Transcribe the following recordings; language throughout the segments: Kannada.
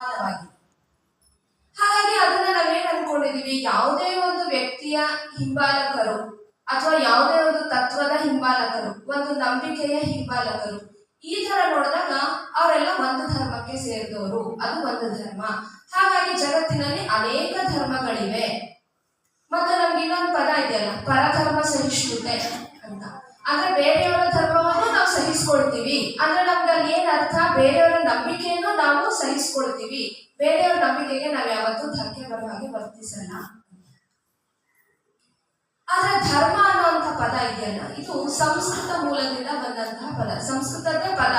ಹಾಗಾಗಿ ಅದನ್ನ ನಾವೇನ್ ಅನ್ಕೊಂಡಿದೀವಿ, ಯಾವುದೇ ಒಂದು ವ್ಯಕ್ತಿಯ ಹಿಂಬಾಲಕರು ಅಥವಾ ಯಾವುದೇ ಒಂದು ತತ್ವದ ಹಿಂಬಾಲಕರು, ಒಂದು ನಂಬಿಕೆಯ ಹಿಂಬಾಲಕರು, ಈ ತರ ನೋಡಿದಾಗ ಅವರೆಲ್ಲ ಒಂದು ಧರ್ಮಕ್ಕೆ ಸೇರಿದವರು, ಅದು ಒಂದು ಧರ್ಮ. ಹಾಗಾಗಿ ಜಗತ್ತಿನಲ್ಲಿ ಅನೇಕ ಧರ್ಮಗಳಿವೆ. ಮತ್ತೆ ನಮ್ಗೆ ಇನ್ನೊಂದು ಪದ ಇದೆಯಲ್ಲ, ಪರಧರ್ಮ ಸಹಿಷ್ಣುತೆ ಅಂತ. ಅಂದ್ರೆ ಬೇರೆಯವರ ಧರ್ಮವನ್ನು ನಾವು ಸಹಿಸ್ಕೊಳ್ತೀವಿ ಅಂದ್ರೆ ನಮ್ಗೆ ಅಲ್ಲಿ ಏನ್ ಅರ್ಥ, ಬೇರೆಯವರ ನಂಬಿಕೆಯನ್ನು ನಾವು ಸಹಿಸ್ಕೊಳ್ತೀವಿ, ಬೇರೆಯವರ ನಂಬಿಕೆಗೆ ನಾವು ಯಾವತ್ತೂ ಧಕ್ಕೆ ಬರೋ ಹಾಗೆ ವರ್ತಿಸಲ್ಲ. ಆದ್ರೆ ಧರ್ಮ ಅನ್ನುವಂಥ ಪದ ಇದೆಯಲ್ಲ, ಇದು ಸಂಸ್ಕೃತ ಮೂಲದಿಂದ ಬಂದಂತಹ ಪದ, ಸಂಸ್ಕೃತದ ಪದ.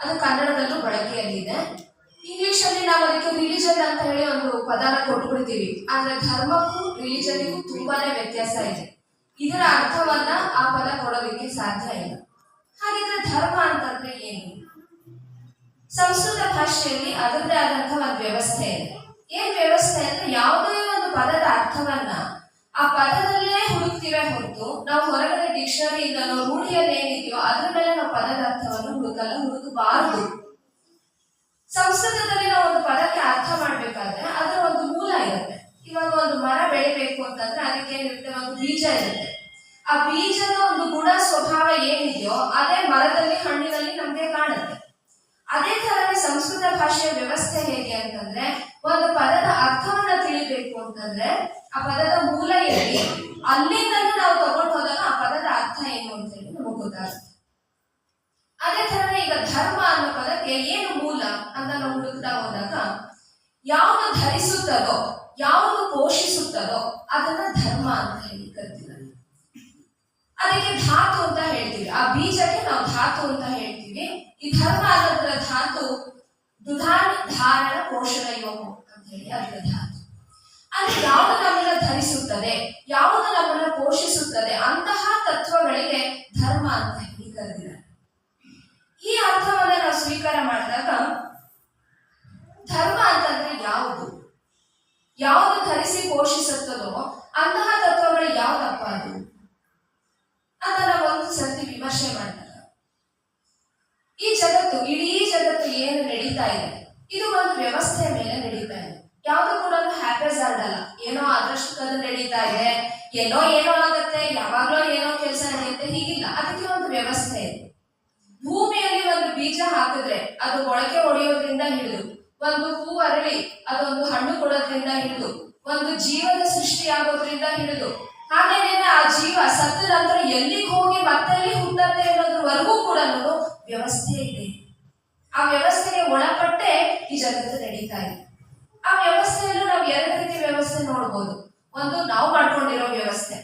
ಅದು ಕನ್ನಡದಲ್ಲೂ ಬಳಕೆಯಲ್ಲಿದೆ. ಇಂಗ್ಲಿಷ್ ಅಲ್ಲಿ ನಾವು ಅದಕ್ಕೆ ರಿಲಿಜನ್ ಅಂತ ಹೇಳಿ ಒಂದು ಪದನ ಕೊಟ್ಬಿಡ್ತೀವಿ. ಆದ್ರೆ ಧರ್ಮಕ್ಕೂ ರಿಲಿಜನ್ಗೂ ತುಂಬಾನೇ ವ್ಯತ್ಯಾಸ ಇದೆ. ಇದರ ಅರ್ಥವನ್ನ ಆ ಪದ ಕೊಡೋದಕ್ಕೆ ಸಾಧ್ಯ ಇಲ್ಲ. ಹಾಗಿದ್ರೆ ಧರ್ಮ ಅಂತಂದ್ರೆ ಏನು? ಸಂಸ್ಕೃತ ಭಾಷೆಯಲ್ಲಿ ಅದರದೇ ಆದಂತಹ ಒಂದು ವ್ಯವಸ್ಥೆ ಇದೆ. ಏನ್ ವ್ಯವಸ್ಥೆ ಅಂದ್ರೆ, ಯಾವುದೇ ಒಂದು ಪದದ ಅರ್ಥವನ್ನ ಆ ಪದದಲ್ಲೇ ಹುಡುಕ್ತಿವೆ ಹೊರತು ನಾವು ಹೊರಗಡೆ ಡಿಕ್ಷನರಿಯಿಂದಲೋ ರೂಢಿಯಲ್ಲಿ ಏನಿದೆಯೋ ಅದ್ರ ಮೇಲೆ ನಾವು ಪದದ ಅರ್ಥವನ್ನು ಹುಡುಕಬಾರದು. ಸಂಸ್ಕೃತದಲ್ಲಿ ನಾವು ಒಂದು ಪದಕ್ಕೆ ಅರ್ಥ ಮಾಡ್ಬೇಕಾದ್ರೆ ಅದರ ಒಂದು ಮೂಲ ಇರುತ್ತೆ. ಇವಾಗ ಒಂದು ಮರ ಬೆಳಿಬೇಕು ಅಂತಂದ್ರೆ ಅದಕ್ಕೆ ಏನಿರುತ್ತೆ, ಒಂದು ಬೀಜ ಇರುತ್ತೆ. ಆ ಬೀಜದ ಒಂದು ಗುಣ ಸ್ವಭಾವ ಏನಿದೆಯೋ ಅದೇ ಮರದಲ್ಲಿ, ಹಣ್ಣಿನಲ್ಲಿ ನಮ್ಗೆ ಕಾಣುತ್ತೆ. ಅದೇ ತರನೇ ಸಂಸ್ಕೃತ ಭಾಷೆಯ ವ್ಯವಸ್ಥೆ ಹೇಗೆ ಅಂತಂದ್ರೆ, ಒಂದು ಪದದ ಅರ್ಥವನ್ನ ತಿಳಿಬೇಕು ಅಂತಂದ್ರೆ ಆ ಪದದ ಮೂಲ ಎಲ್ಲಿ, ಅಲ್ಲಿಂದಲೂ ನಾವು ತಗೊಂಡು ಹೋದಾಗ ಆ ಪದದ ಅರ್ಥ ಏನು ಅಂತ ಹೇಳಿ ನಮಗೆ ಗೊತ್ತಾಗುತ್ತೆ. ಅದೇ ತರನೇ ಈಗ ಧರ್ಮ ಅನ್ನೋ ಪದಕ್ಕೆ ಏನು ಮೂಲ ಅಂತ ನಾವು ಹುಡುಕ್ತಾ ಹೋದಾಗ, ಯಾವುದು ಧರಿಸುತ್ತದೋ, ಯಾವುದು ಪೋಷಿಸುತ್ತದೋ ಅದನ್ನ ಧರ್ಮ ಅಂತ ಹೇಳಿ ಕರಿತೀವಿ. ಅದಕ್ಕೆ ಧಾತು ಅಂತ ಹೇಳ್ತೀವಿ. ಆ ಬೀಜಕ್ಕೆ ನಾವು ಧಾತು ಅಂತ ಹೇಳ್ತೀವಿ. ಈ ಧರ್ಮ ಅನ್ನೋದರ ಧಾತು ದುಧಾನ್ ಧಾರಣ ಪೋಷಣ ಯೋಗ ಅಂತ ಹೇಳಿ ಅದರ ಧಾತು. ಅಂದ್ರೆ ಯಾವುದು ನಮ್ಮನ್ನ ಧರಿಸುತ್ತದೆ, ಯಾವುದು ನಮ್ಮನ್ನ ಪೋಷಿಸುತ್ತದೆ, ಅಂತಹ ತತ್ವಗಳಿಗೆ ಧರ್ಮ ಅಂತ ಹೇಳಿ ಕರೆದಿದ್ದಾರೆ. ಈ ಅರ್ಥವನ್ನ ನಾವು ಸ್ವೀಕಾರ ಮಾಡಿದಾಗ ಧರ್ಮ ಅಂತಂದ್ರೆ ಯಾವುದು ಧರಿಸಿ ಪೋಷಿಸುತ್ತದೋ ಅಂತಹ ತತ್ವಗಳು ಯಾವ್ದಪ್ಪ ಅದು ಅಂತ ನಾವು ಒಂದು ಸರ್ತಿ ವಿಮರ್ಶೆ ಮಾಡಿದಾಗ, ಈ ಜಗತ್ತು, ಇಡೀ ಜಗತ್ತು ಏನು ನಡೀತಾ ಇದೆ ಇದು ಒಂದು ವ್ಯವಸ್ಥೆಯ ಮೇಲೆ ನಡೀತಾ ಇದೆ. ಯಾವುದು ಕೂಡ ಹ್ಯಾಪೆಜಾರ್ಡ್ ಅಲ್ಲ, ಏನೋ ಅದೃಷ್ಟದ ನಡೀತಾ ಇದೆ, ಏನೋ ಆಗುತ್ತೆ, ಯಾವಾಗ್ಲೋ ಏನೋ ಕೆಲಸ ನಡೆಯುತ್ತೆ, ಹೀಗಿಲ್ಲ. ಅದಕ್ಕೆ ಒಂದು ವ್ಯವಸ್ಥೆ ಇದೆ. ಭೂಮಿಯಲ್ಲಿ ಒಂದು ಬೀಜ ಹಾಕಿದ್ರೆ ಅದು ಮೊಳಕೆ ಹೊಡೆಯೋದ್ರಿಂದ ಹಿಡಿದು, ಒಂದು ಹೂ ಅರಳಿ ಅದೊಂದು ಹಣ್ಣು ಕೊಡೋದ್ರಿಂದ ಹಿಡಿದು, ಒಂದು ಜೀವದ ಸೃಷ್ಟಿಯಾಗೋದ್ರಿಂದ ಹಿಡಿದು, ಹಾಗೇನೆ ಆ ಜೀವ ಸತ್ತ ನಂತರ ಎಲ್ಲಿಗೆ ಹೋಗಿ ಮತ್ತೆ ಎಲ್ಲಿ ಹುಟ್ಟತ್ತೆ ಅನ್ನೋದ್ರವರೆಗೂ ಕೂಡ ವ್ಯವಸ್ಥೆ ಇದೆ. ಆ ವ್ಯವಸ್ಥೆಗೆ ಒಳಪಟ್ಟೆ ಈ ಜಗತ್ತು ನಡೀತಾ ಇದೆ. ಆ ವ್ಯವಸ್ಥೆಯಲ್ಲೂ ನಾವು ಎರಡು ರೀತಿ ವ್ಯವಸ್ಥೆ ನೋಡ್ಬೋದು. ಒಂದು ನಾವು ಮಾಡ್ಕೊಂಡಿರೋ ವ್ಯವಸ್ಥೆ,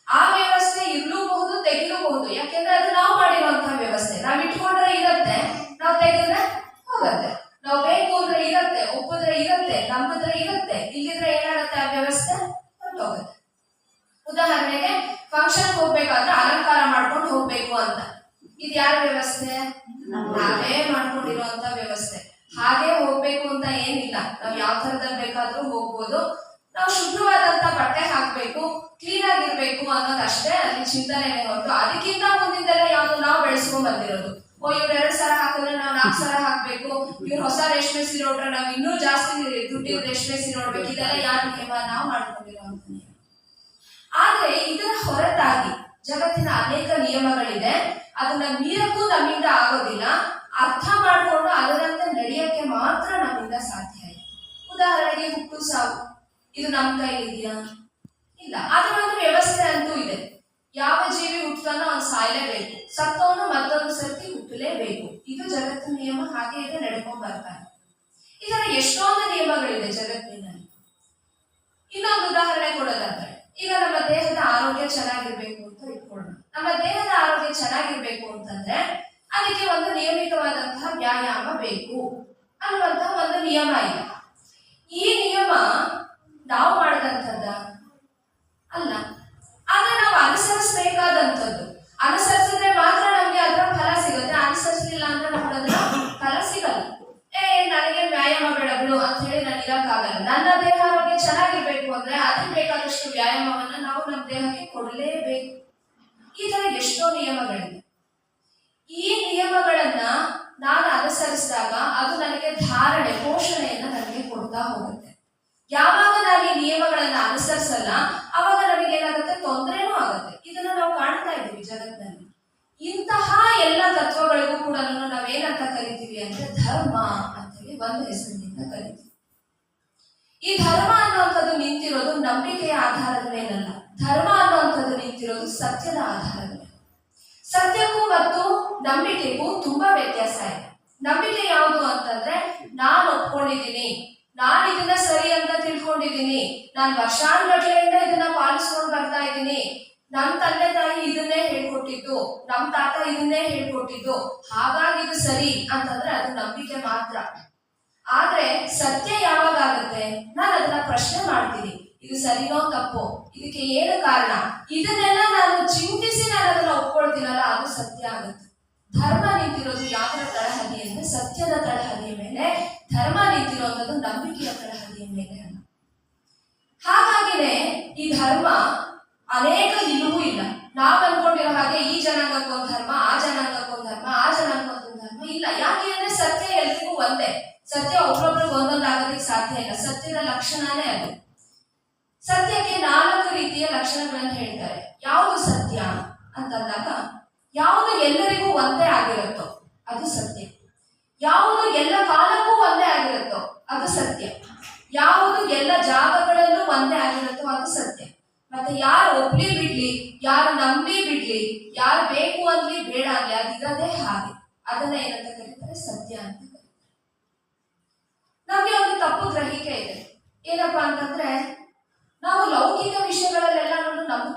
ಆ ವ್ಯವಸ್ಥೆ ಇರ್ಲೂಬಹುದು, ತೆಗಿಲೂಬಹುದು. ಯಾಕೆಂದ್ರೆ ಅದು ನಾವು ಮಾಡಿರುವಂತಹ ವ್ಯವಸ್ಥೆ. ನಾವು ಇಟ್ಕೊಂಡ್ರೆ ಇರುತ್ತೆ, ನಾವು ತೆಗೆದ್ರೆ ಹೋಗತ್ತೆ. ನಾವು ಬೇಕು ಅಂದ್ರೆ ಇರುತ್ತೆ, ಒಪ್ಪಿದ್ರೆ ಇರುತ್ತೆ, ನಂಬಿದ್ರೆ ಇರುತ್ತೆ, ಇಲ್ಲಿದ್ರೆ ಏನಾಗುತ್ತೆ, ಆ ವ್ಯವಸ್ಥೆ ಹೊರಟೋಗುತ್ತೆ. ಉದಾಹರಣೆಗೆ ಫಂಕ್ಷನ್ ಹೋಗ್ಬೇಕಾದ್ರೆ ಅಲಂಕಾರ ಮಾಡ್ಕೊಂಡು ಹೋಗ್ಬೇಕು ಅಂತ, ಇದು ಯಾರ ವ್ಯವಸ್ಥೆ? ನಾವೇ ಮಾಡ್ಕೊಂಡಿರುವಂತ ವ್ಯವಸ್ಥೆ. ಹಾಗೆ ಹೋಗ್ಬೇಕು ಅಂತ ಏನಿಲ್ಲ, ನಾವು ಯಾವ ತರದಲ್ಲಿ ಬೇಕಾದ್ರೂ ಹೋಗ್ಬೋದು. ನಾವು ಶುಭ್ರವಾದಂತ ಬಟ್ಟೆ ಹಾಕ್ಬೇಕು, ಕ್ಲೀನ್ ಆಗಿರ್ಬೇಕು ಅನ್ನೋದಷ್ಟೇ ಅಲ್ಲಿ ಚಿಂತನೆ ಹೊರತು ಅದಕ್ಕಿಂತ ಮುಂದಿದ್ದೆಲ್ಲ ಯಾವ್ದು ನಾವು ಬೆಳೆಸ್ಕೊಂಡ್ ಬಂದಿರೋದು. ಇವ್ರು 2 ಸರ ಹಾಕಿದ್ರೆ ನಾವು 4 ಸರ ಹಾಕ್ಬೇಕು, ಇವ್ರು ಹೊಸ ರೇಷ್ಮೆ ಸೀರೆ ಉಟ್ರೆ ನಾವು ಇನ್ನೂ ಜಾಸ್ತಿ ದುಡ್ಡಿನ ರೇಷ್ಮೆ ಸೀರೆ ಉಡ್ಬೇಕು. ಇದೆಲ್ಲ ಯಾರ ನಿಯಮ? ನಾವು ಮಾಡ್ಕೊಂಡಿರುವಂತ ನಿಯಮ. ಆದ್ರೆ ಇದರ ಹೊರತಾಗಿ ಜಗತ್ತಿನ ಅನೇಕ ನಿಯಮಗಳಿದೆ. ಅದನ್ನ ಮೀರಕ್ಕೂ ನಮ್ಮಿಂದ ಆಗೋದಿಲ್ಲ. ಅರ್ಥ ಮಾಡಿಕೊಂಡು ಅದರಂತೆ ನಡೆಯಕ್ಕೆ ಮಾತ್ರ ನಮ್ಮಿಂದ ಸಾಧ್ಯ ಇದೆ. ಉದಾಹರಣೆಗೆ ಹುಟ್ಟು ಸಾವು, ಇದು ನಮ್ಮ ಕೈಲಿ ಇದೆಯಾ? ಇಲ್ಲ. ಅದರ ಒಂದು ವ್ಯವಸ್ಥೆ ಅಂತೂ ಇದೆ. ಯಾವ ಜೀವಿ ಹುಟ್ಟತಾನೋ ಅವ್ನು ಸಾಯಲೇಬೇಕು, ಸತ್ತವನು ಮತ್ತೊಂದು ಸರ್ತಿ ಹುಟ್ಟಲೇಬೇಕು. ಇದು ಜಗತ್ತಿನ ನಿಯಮ, ಹಾಗೆ ಇದೆ, ನಡ್ಕೊಂಡ್ ಬರ್ತಾರೆ. ಇದರ ಎಷ್ಟೊಂದು ನಿಯಮಗಳಿದೆ ಜಗತ್ತಿನಲ್ಲಿ. ಇನ್ನೊಂದು ಉದಾಹರಣೆ ಕೊಡೋದಾದ್ರೆ, ಈಗ ನಮ್ಮ ದೇಹದ ಆರೋಗ್ಯ ಚೆನ್ನಾಗಿರ್ಬೇಕು ಅಂತ ಇಟ್ಕೊಳ್ಳೋಣ. ನಮ್ಮ ದೇಹದ ಆರೋಗ್ಯ ಚೆನ್ನಾಗಿರ್ಬೇಕು ಅಂತಂದ್ರೆ ಅದಕ್ಕೆ ಒಂದು ನಿಯಮಿತವಾದಂತಹ ವ್ಯಾಯಾಮ ಬೇಕು ಅನ್ನುವಂತಹ ಒಂದು ನಿಯಮ ಇದೆ. ಈ ನಿಯಮ ನಾವು ಮಾಡಿದಂಥದ್ದ ಅಲ್ಲ, ಆದ್ರೆ ನಾವು ಅನುಸರಿಸಬೇಕಾದಂಥದ್ದು. ಅನುಸರಿಸಿದ್ರೆ ಮಾತ್ರ ನಮ್ಗೆ ಅದರ ಫಲ ಸಿಗುತ್ತೆ. ಅನುಸರಿಸಲಿಲ್ಲ ಅಂದ್ರೆ ನಮ್ಗೆ ಅದರ ಫಲ ಸಿಗಲ್ಲ. ನನಗೆ ವ್ಯಾಯಾಮ ಬೇಡ ಬಿಡು ಅಂತ ಹೇಳಿ ನಾನು ಇರಕ್ಕಾಗಲ್ಲ. ನನ್ನ ದೇಹ ಆರೋಗ್ಯ ಚೆನ್ನಾಗಿರ್ಬೇಕು ಅಂದ್ರೆ ಅದಕ್ಕೆ ಬೇಕಾದಷ್ಟು ವ್ಯಾಯಾಮವನ್ನ ನಾವು ನಮ್ಮ ದೇಹಕ್ಕೆ ಕೊಡಲೇಬೇಕು. ಈ ತರ ಎಷ್ಟೋ ನಿಯಮಗಳಿವೆ. ಈ ನಿಯಮಗಳನ್ನ ನಾನು ಅನುಸರಿಸಿದಾಗ ಅದು ನನಗೆ ಧಾರಣೆ, ಪೋಷಣೆಯನ್ನ ನನಗೆ ಹೋಗುತ್ತೆ. ಯಾವಾಗ ನಾವು ಈ ನಿಯಮಗಳನ್ನ ಅನುಸರಿಸಲ್ಲ ಅವಾಗ ನಮಗೇನಾಗುತ್ತೆ, ತೊಂದರೆನೂ ಆಗುತ್ತೆ. ಇದನ್ನ ನಾವು ಕಾಣ್ತಾ ಇದ್ದೀವಿ ಜಗತ್ತಿನಲ್ಲಿ. ಇಂತಹ ಎಲ್ಲ ತತ್ವಗಳಿಗೂ ಕೂಡ ನಾವೇನಂತ ಕರಿತೀವಿ ಅಂದ್ರೆ ಧರ್ಮ ಅಂತೇಳಿ ಒಂದು ಹೆಸರಿನಿಂದ ಕರಿತೀವಿ. ಈ ಧರ್ಮ ಅನ್ನುವಂಥದ್ದು ನಿಂತಿರೋದು ನಂಬಿಕೆಯ ಆಧಾರದ ಮೇಲಲ್ಲ. ಧರ್ಮ ಅನ್ನುವಂಥದ್ದು ನಿಂತಿರೋದು ಸತ್ಯದ ಆಧಾರದ ಮೇಲೆ. ಸತ್ಯಕ್ಕೂ ಮತ್ತು ನಂಬಿಕೆಗೂ ತುಂಬಾ ವ್ಯತ್ಯಾಸ ಇದೆ. ನಂಬಿಕೆ ಯಾವುದು ಅಂತಂದ್ರೆ, ನಾನು ಒಪ್ಕೊಂಡಿದ್ದೀನಿ, ನಾನು ಇದನ್ನ ಸರಿ ಅಂತ ತಿಳ್ಕೊಂಡಿದ್ದೀನಿ, ನಾನು ವರ್ಷಾನುಗಟ್ಲೆಯಿಂದ ಇದನ್ನ ಪಾಲಿಸ್ಕೊಂಡು ಬರ್ತಾ ಇದ್ದೀನಿ, ನಮ್ ತಂದೆ ತಾಯಿ ಇದನ್ನೇ ಹೇಳ್ಕೊಟ್ಟಿದ್ದು, ನಮ್ ತಾತ ಇದನ್ನೇ ಹೇಳ್ಕೊಟ್ಟಿದ್ದು, ಹಾಗಾಗಿ ಇದು ಸರಿ ಅಂತಂದ್ರೆ ಅದು ನಂಬಿಕೆ ಮಾತ್ರ. ಆದ್ರೆ ಸತ್ಯ ಯಾವಾಗ ಆಗುತ್ತೆ, ನಾನು ಅದನ್ನ ಪ್ರಶ್ನೆ ಮಾಡ್ತೀನಿ, ಇದು ಸರಿನೋ ತಪ್ಪೋ, ಇದಕ್ಕೆ ಏನು ಕಾರಣ, ಇದನ್ನೆಲ್ಲ ನಾನು ಚಿಂತಿಸಿ ನಾನು ಅದನ್ನ ಒಪ್ಕೊಳ್ತೀನಲ್ಲ, ಅದು ಸತ್ಯ ಆಗುತ್ತೆ. ಧರ್ಮ ನಿಂತಿರೋದು ಯಾವರ ತಳಹದಿ ಅಂದ್ರೆ ಸತ್ಯದ ತಳಹದಿಯ ಮೇಲೆ. ಧರ್ಮ ನಿಂತಿರೋದು ನಂಬಿಕೆಯ ತಳಹದಿಯ ಮೇಲೆ ಅಲ್ಲ. ಹಾಗಾಗಿನೇ ಈ ಧರ್ಮ ಅನೇಕ ನಿಲುವು ಇಲ್ಲ. ನಾವ್ ಅನ್ಕೊಂಡಿರೋ ಹಾಗೆ ಈ ಜನಾಂಗಕ್ಕೊಂದು ಧರ್ಮ, ಆ ಜನಾಂಗಕ್ಕೊಂದು ಧರ್ಮ, ಆ ಜನಾಂಗಕ್ಕೊಂದು ಧರ್ಮ ಇಲ್ಲ. ಯಾಕೆ ಅಂದ್ರೆ ಸತ್ಯ ಎಲ್ರಿಗೂ ಒಂದೇ. ಸತ್ಯ ಒಬ್ಬೊಬ್ರಿಗೆ ಒಂದೊಂದಾಗೋದಕ್ಕೆ ಸಾಧ್ಯ ಇಲ್ಲ. ಸತ್ಯದ ಲಕ್ಷಣನೇ ಅದು. ಸತ್ಯಕ್ಕೆ 4 ರೀತಿಯ ಲಕ್ಷಣಗಳನ್ನು ಹೇಳ್ತಾರೆ. ಯಾವುದು ಸತ್ಯ ಅಂತಂದಾಗ, ಯಾವುದು ಎಲ್ಲರಿಗೂ ಒಂದೇ ಆಗಿರುತ್ತೋ ಅದು ಸತ್ಯ. ಯಾವುದು ಎಲ್ಲ ಕಾಲಕ್ಕೂ ಒಂದೇ ಆಗಿರುತ್ತೋ ಅದು ಸತ್ಯ. ಯಾವುದು ಎಲ್ಲ ಜಾಗಗಳಲ್ಲೂ ಒಂದೇ ಆಗಿರುತ್ತೋ ಅದು ಸತ್ಯ. ಮತ್ತೆ ಯಾರು ಒಪ್ಲಿ ಬಿಡ್ಲಿ, ಯಾರು ನಂಬಿ ಬಿಡ್ಲಿ, ಯಾರು ಬೇಕು ಅಂದ್ಲಿ ಬೇಡ ಅಂದ್ಲಿ, ಅದಿರೋದೇ ಹಾಗೆ. ಅದನ್ನ ಏನಂತ ಕರೀತಾರೆ, ಸತ್ಯ ಅಂತ ಕರೀತಾರೆ. ನಮ್ಗೆ ಒಂದು ತಪ್ಪು ಗ್ರಹಿಕೆ ಇದೆ. ಏನಪ್ಪಾ ಅಂತಂದ್ರೆ, ನಾವು ಲೌಕಿಕ ವಿಷಯಗಳಲ್ಲೆಲ್ಲ ನಂಬಿಕೆ